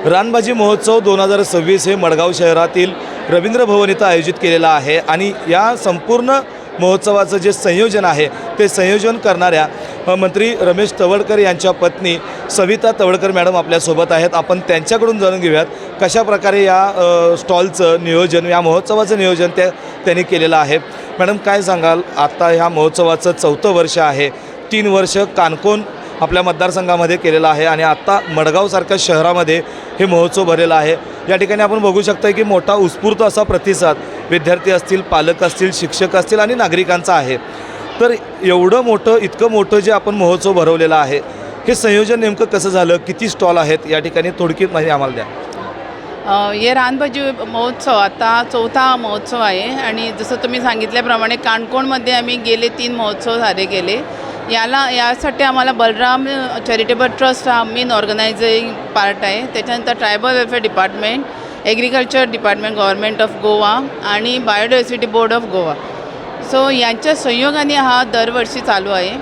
रानभाजी महोत्सव 2026 हे मडगाव शहरातील रवींद्र भवन इथं आयोजित केलेला आहे आणि या संपूर्ण महोत्सवाचं जे संयोजन आहे ते संयोजन करणाऱ्या मंत्री रमेश तवडकर यांच्या पत्नी सविता तवडकर मॅडम आपल्यासोबत आहेत. आपण त्यांच्याकडून जाणून घेऊयात कशा प्रकारे या स्टॉलचं नियोजन, या महोत्सवाचं नियोजन त्यांनी केलेलं आहे. मॅडम, काय सांगाल? आता ह्या महोत्सवाचं 4थं वर्ष आहे. 3 वर्ष कानकोन आपल्या मतदारसंघामध्ये केलेला आहे आणि आत्ता मडगावसारख्या शहरामध्ये हे महोत्सव भरलेला आहे. या ठिकाणी आपण बघू शकता की मोठा उत्स्फूर्त असा प्रतिसाद विद्यार्थी असतील, पालक असतील, शिक्षक असतील आणि नागरिकांचा आहे. तर इतकं मोठं जे आपण महोत्सव भरवलेला आहे, हे संयोजन नेमकं कसं झालं, किती स्टॉल आहेत, या ठिकाणी थोडक्यात माहिती आम्हाला द्या. ये रानभाजी महोत्सव आता 4था महोत्सव आहे आणि जसं तुम्ही सांगितल्याप्रमाणे काणकोणमध्ये आम्ही गेले 3 महोत्सव सारे केले. यासाठी आम्हाला बलराम चॅरिटेबल ट्रस्ट हा मेन ऑर्गनायझिंग पार्ट आहे. त्याच्यानंतर tribal welfare department, agriculture department government of Goa आणि biodiversity board of Goa. So यांच्या संयोगाने हा दरवर्षी चालू आहे.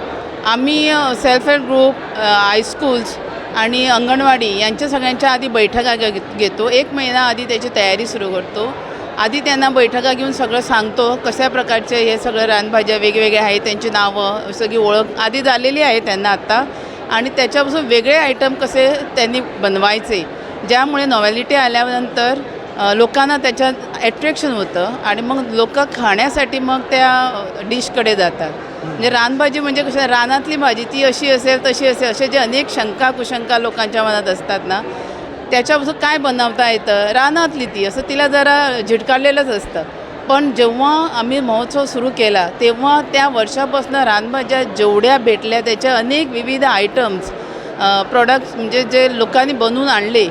आम्ही सेल्फ हेल्प ग्रुप, हायस्कूल्स आणि अंगणवाडी यांच्या सगळ्यांच्या आधी बैठका घेतो. 1 महिना आधी त्याची तयारी सुरू करतो. आधी त्यांना बैठका घेऊन सगळं सांगतो, कशा प्रकारचे हे सगळं रानभाज्या वेगवेगळ्या आहेत, त्यांची नावं, सगळी ओळख आधी झालेली आहे त्यांना आत्ता. आणि त्याच्यापासून वेगळे आयटम कसे त्यांनी बनवायचे, ज्यामुळे नॉवेलिटी आल्यानंतर लोकांना त्याच्यात ॲट्रॅक्शन होतं आणि मग लोक खाण्यासाठी मग त्या डिशकडे जातात. म्हणजे रानभाजी म्हणजे कसं, रानातली भाजी ती अशी असेल तशी असेल, असे जे अनेक शंका कुशंका लोकांच्या मनात असतात ना, त्याच्यापासून काय बनवता येतं, रानातली ती असं तिला जरा झिडकारलेलंच असतं. पण जेव्हा आम्ही महोत्सव सुरू केला तेव्हा त्या वर्षापासून रानभाज्या जेवढ्या भेटल्या त्याच्या अनेक विविध आयटम्स, प्रोडक्ट्स म्हणजे जे लोकांनी बनवून आणले,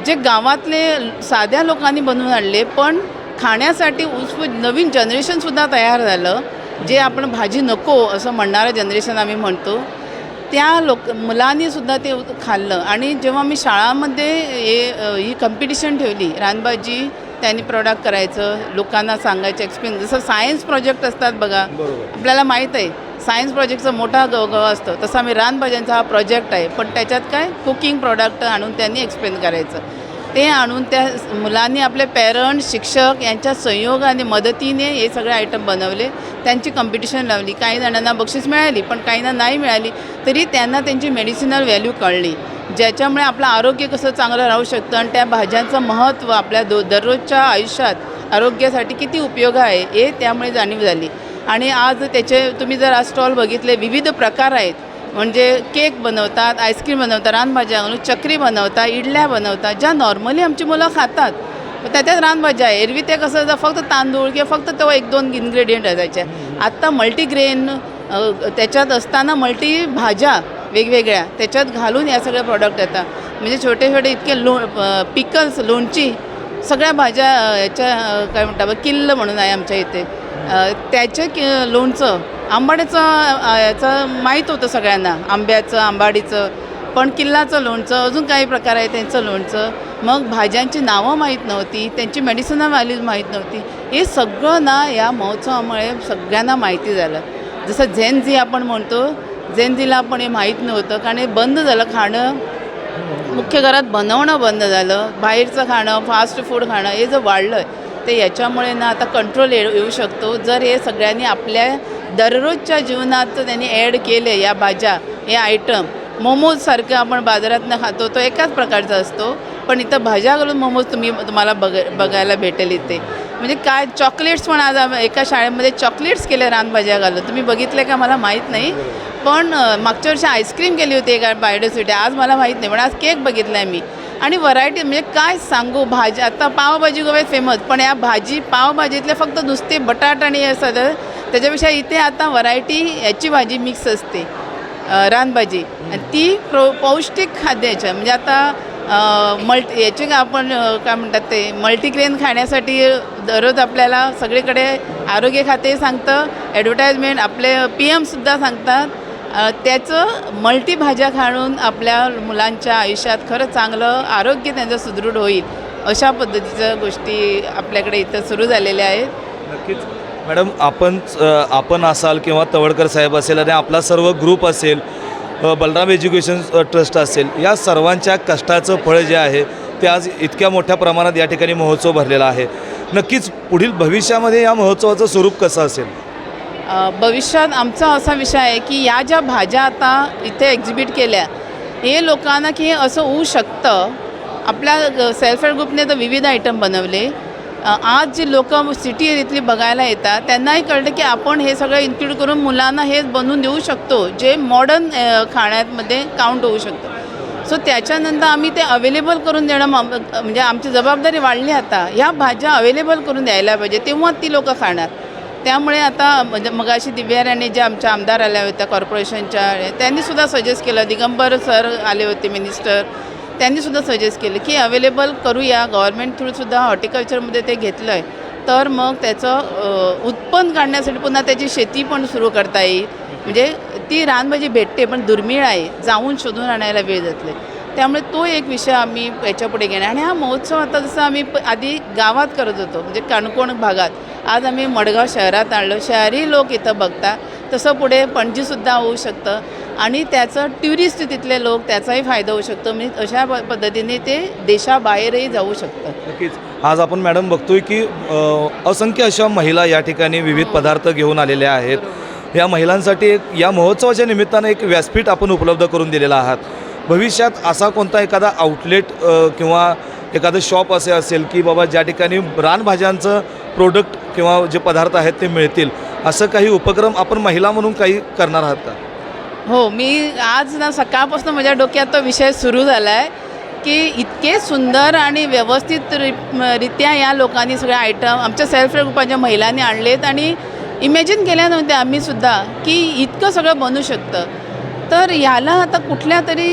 जे गावातले साध्या लोकांनी बनवून आणले, पण खाण्यासाठी नवीन जनरेशनसुद्धा तयार झालं. जे आपण भाजी नको असं म्हणणारं जनरेशन आम्ही म्हणतो, त्या मुलांनीसुद्धा ते खाल्लं. आणि जेव्हा मी शाळामध्ये ही कॉम्पिटिशन ठेवली, रानभाजी त्यांनी प्रोडक्ट करायचं, लोकांना सांगायचं, एक्सप्लेन, जसं सायन्स प्रोजेक्ट असतात बघा, आपल्याला माहीत आहे सायन्स प्रोजेक्टचा मोठा गवगवा असतो, तसा आम्ही रानभाज्यांचा हा प्रोजेक्ट आहे. पण त्याच्यात काय कुकिंग प्रोडक्ट आणून त्यांनी एक्सप्लेन करायचं. ते आणून त्या मुलांनी आपले पेरेंट्स, शिक्षक यांच्या सहयोगाने, मदतीने हे सगळे आयटम बनवले. त्यांची कॉम्पिटिशन लावली. काही जणांना बक्षीस मिळाली, पण काहींना नाही मिळाली. तरी त्यांना त्यांची मेडिसिनल व्हॅल्यू कळली, ज्याच्यामुळे आपलं आरोग्य कसं चांगलं राहू शकतं आणि त्या भाज्यांचं महत्त्व आपल्या दररोजच्या आयुष्यात आरोग्यासाठी किती उपयोग आहे हे त्यामुळे जाणीव झाली. आणि आज त्याचे तुम्ही जर आज स्टॉल बघितले, विविध प्रकार आहेत. म्हणजे केक बनवतात, आईस्क्रीम बनवतात, रानभाज्या बनवतात, चकरी बनवतात, इडल्या बनवतात, ज्या नॉर्मली आमची मुलं खातात, त्याच्यात रानभाज्या आहे. एरवी ते कसं फक्त तांदूळ किंवा फक्त तो 1-2 इन्ग्रेडियंट असायचे. आत्ता मल्टीग्रेन त्याच्यात असताना मल्टी भाज्या वेगवेगळ्या त्याच्यात घालून या सगळ्या प्रॉडक्ट येतात. म्हणजे छोटे छोटे इतके पिकल्स, लोणची, सगळ्या भाज्या याच्या काय म्हणतात किल्ल म्हणून आहे आमच्या इथे, त्याचं लोणचं, आंबाड्याचं याचं माहीत होतं सगळ्यांना, आंब्याचं, आंबाडीचं, पण किल्लाचं लोणचं, अजून काही प्रकार आहे त्यांचं लोणचं. मग भाज्यांची नावं माहीत नव्हती, त्यांची मेडिसिनल व्हॅल्यूज माहीत नव्हती. हे सगळं ना या महोत्सवामुळे सगळ्यांना माहिती झालं. जसं झेनझी आपण म्हणतो, झेनझीला पण हे माहीत नव्हतं, कारण हे बंद झालं खाणं, मुख्य घरात बनवणं बंद झालं. बाहेरचं खाणं, फास्ट फूड खाणं हे जर वाढलं आहे ते याच्यामुळे ना आता कंट्रोल येऊ शकतो, जर हे सगळ्यांनी आपल्या दररोजच्या जीवनात त्यांनी ॲड केले या भाज्या, हे आयटम. मोमोजसारखं आपण बाजारातनं खातो तो एकाच प्रकारचा असतो, पण इथं भाज्या घालून मोमोज तुम्हाला बघायला भेटेल इथे. म्हणजे काय चॉकलेट्स पण आज एका शाळेमध्ये चॉकलेट्स केले रानभाज्या घालून, तुम्ही बघितले का मला माहीत नाही. पण मागच्या वर्षी आईस्क्रीम केली होती एका बायोडायव्हर्सिटी, आज मला माहीत नाही, पण आज केक बघितला आहे मी. आणि व्हरायटी म्हणजे काय सांगू, भाजी आता पावभाजी गोव्यात फेमस, पण या पावभाजीतले फक्त नुसते बटाटा आणि हे सगळं, त्याच्यापेक्षा इथे आता व्हरायटी याची भाजी मिक्स असते, रानभाजी, आणि ती पौष्टिक खाद्याच्या. म्हणजे आता याचे आपण काय म्हणतात ते मल्टीग्रेन खाण्यासाठी दररोज आपल्याला सगळीकडे आरोग्य खाते सांगतं, ॲडव्हर्टाइजमेंट आपले PM सुद्धा सांगतात. त्याचं मल्टी भाज्या खाणून आपल्या मुलांच्या आयुष्यात खरं चांगलं आरोग्य त्यांचं सुदृढ होईल, अशा पद्धतीच्या गोष्टी आपल्याकडे इथं सुरू झालेल्या आहेत. नक्कीच मॅडम, आपण असाल किंवा तवडकर साहेब असेल आणि आपला सर्व ग्रुप असेल, बलराम एज्युकेशन ट्रस्ट असेल, या सर्वांच्या कष्टाचं फळ जे आहे ते आज इतक्या मोठ्या प्रमाणात या ठिकाणी महोत्सव भरलेला आहे. नक्कीच पुढील भविष्यामध्ये या महोत्सवाचं स्वरूप कसं असेल? भविष्यात आमचा असा विषय आहे की या ज्या भाज्या आता इथे एक्झिबिट केल्या हे लोकांना की हे असं होऊ शकतं. आपल्या सेल्फ हेल्प ग्रुपने तर विविध आयटम बनवले. आज जी लोक सिटी एरियातली बघायला येतात त्यांनाही कळतं की आपण हे सगळं इन्क्लूड करून मुलांना हे बनवून देऊ शकतो जे मॉडर्न खाण्यामध्ये काउंट होऊ शकतं. सो त्याच्यानंतर आम्ही ते अवेलेबल करून देणं म्हणजे आमची जबाबदारी वाढली. आता ह्या भाज्या अवेलेबल करून द्यायला पाहिजे तेव्हा ती लोकं खाणार. त्यामुळे आता म्हणजे मगाशी दिव्याराणे जे आमच्या आमदार आल्या होत्या कॉर्पोरेशनच्या त्यांनीसुद्धा सजेस्ट केलं. दिगंबर सर आले होते मिनिस्टर, त्यांनीसुद्धा सजेस्ट केलं की अवेलेबल करूया. गव्हर्मेंट थ्रूसुद्धा हॉर्टिकल्चरमध्ये ते घेतलं आहे तर मग त्याचं उत्पन्न काढण्यासाठी पुन्हा त्याची शेती पण सुरू करता येईल. म्हणजे ती रानभाजी भेटते पण दुर्मिळ आहे, जाऊन शोधून आणायला वेळ जातले. त्यामुळे तो एक विषय आम्ही याच्यापुढे घेणार. आणि हा महोत्सव आता जसं आम्ही आधी गावात करत होतो म्हणजे काणकोण भागात, आज आम्ही मडगाव शहरात आणलं. शहरी लोक इथं बघतात. तसं पुढे पणजीसुद्धा होऊ शकतं आणि त्याचं टुरिस्ट तिथले लोक त्याचाही फायदा होऊ शकतो. म्हणजे अशा पद्धतीने ते देशाबाहेरही जाऊ शकतं. नक्कीच आज आपण मॅडम बघतोय की असंख्य अशा महिला या ठिकाणी विविध पदार्थ घेऊन आलेल्या आहेत. या महिलांसाठी एक या महोत्सवाच्या निमित्तानं एक व्यासपीठ आपण उपलब्ध करून दिलेलं आहात. भविष्यात असा कोणता एखादा आउटलेट किंवा एखादं शॉप असे असेल की बाबा ज्या ठिकाणी रानभाज्यांचं प्रोडक्ट किंवा जे पदार्थ आहेत ते मिळतील, असं काही उपक्रम आपण महिला म्हणून काही करणार आहात का? हो, मी आज ना सकाळपासून माझ्या डोक्यात तो विषय सुरू झाला आहे की इतके सुंदर आणि व्यवस्थित रित्या या लोकांनी सगळे आयटम आमच्या सेल्फ हेल्प ग्रुपाच्या महिलांनी आणलेत आणि इमॅजिन केल्या नव्हत्या आम्हीसुद्धा की इतकं सगळं बनू शकतं. तर याला आता कुठल्या तरी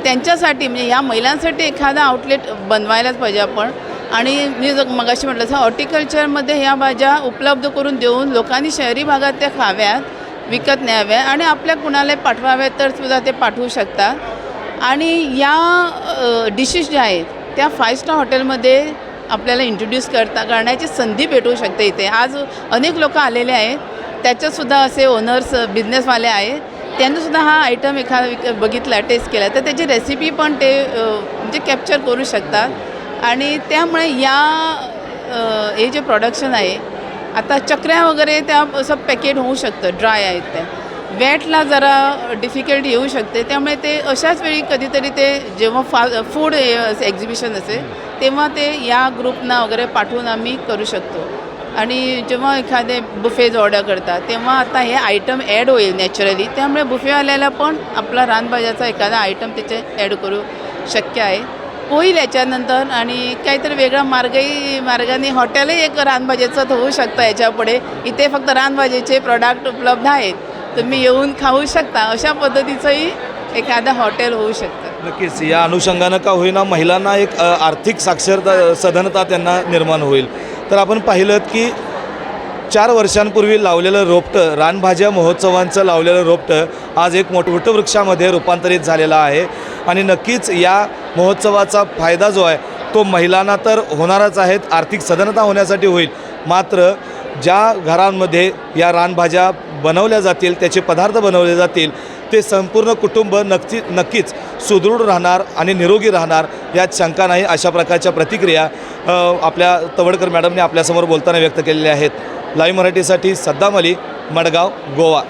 त्यांच्यासाठी म्हणजे या महिलांसाठी एखादा आउटलेट बनवायलाच पाहिजे आपण. आणि मी मगाशी म्हटलं तसं हॉर्टिकल्चरमध्ये ह्या भाज्या उपलब्ध करून देऊन लोकांनी शहरी भागात त्या खाव्यात, विकत न्याव्या आणि आपल्या कुणाला पाठवाव्यात तर सुद्धा ते पाठवू शकतात. आणि या डिशेस ज्या आहेत त्या 5 स्टार हॉटेलमध्ये आपल्याला इंट्रोड्यूस करण्याची संधी भेटू शकते. इथे आज अनेक लोक आलेले आहेत, त्याच्यातसुद्धा असे ओनर्स बिझनेसवाले आहेत, त्यांनीसुद्धा हा आयटम एखादा बघितला, टेस्ट केला तर त्याची रेसिपी पण ते म्हणजे कॅप्चर करू शकतात. आणि त्यामुळे या हे जे प्रोडक्शन आहे आता चकऱ्या वगैरे त्या असं पॅकेट होऊ शकतं, ड्राय आहेत त्या वेटला जरा डिफिकल्टी येऊ शकते. त्यामुळे ते अशाच वेळी कधीतरी ते जेव्हा फूड एक्झिबिशन असेल तेव्हा ते या ग्रुपना वगैरे पाठवून आम्ही करू शकतो. आणि जेव्हा एखादे बुफेज ऑर्डर करतात तेव्हा आता हे आयटम ॲड होईल नॅचरली. त्यामुळे बुफेवाल्याला पण आपला रानभाज्याचा एखादा आयटम त्याचे ॲड करू शक्य आहे होईल याच्यानंतर. आणि काहीतरी वेगळा मार्गाने हॉटेलही एक रानभाज्याचं तर होऊ शकतं याच्यापुढे. इथे फक्त रानभाजीचे प्रॉडक्ट उपलब्ध आहेत, तुम्ही येऊन खाऊ शकता, अशा पद्धतीचंही एखादं हॉटेल होऊ शकतं. नक्कीच या अनुषंगानं का होईना महिलांना एक आर्थिक साक्षरता सधनता त्यांना निर्माण होईल. तर आपण पाहिलं की 4 वर्षांपूर्वी लावलेलं रोपटं, रानभाज्या महोत्सवांचं लावलेलं रोपटं आज एक वटवृक्षामध्ये रूपांतरित झालेलं आहे. आणि नक्कीच या महोत्सवाचा फायदा जो आहे तो महिलांना तर होणारच आहेत, आर्थिक सधनता होण्यासाठी होईल. मात्र ज्या घरांमध्ये या रानभाज्या बनवल्या जातील, त्याचे पदार्थ बनवले जातील, ते संपूर्ण कुटुंब नक्कीच सुदृढ राहणार आणि निरोगी राहणार यात शंका नाही. अशा प्रकारच्या प्रतिक्रिया आपल्या तवडकर मॅडमने आपल्यासमोर बोलताना व्यक्त केलेल्या आहेत. लाईव्ह मराठीसाठी सद्दाम अली, मडगाव, गोवा.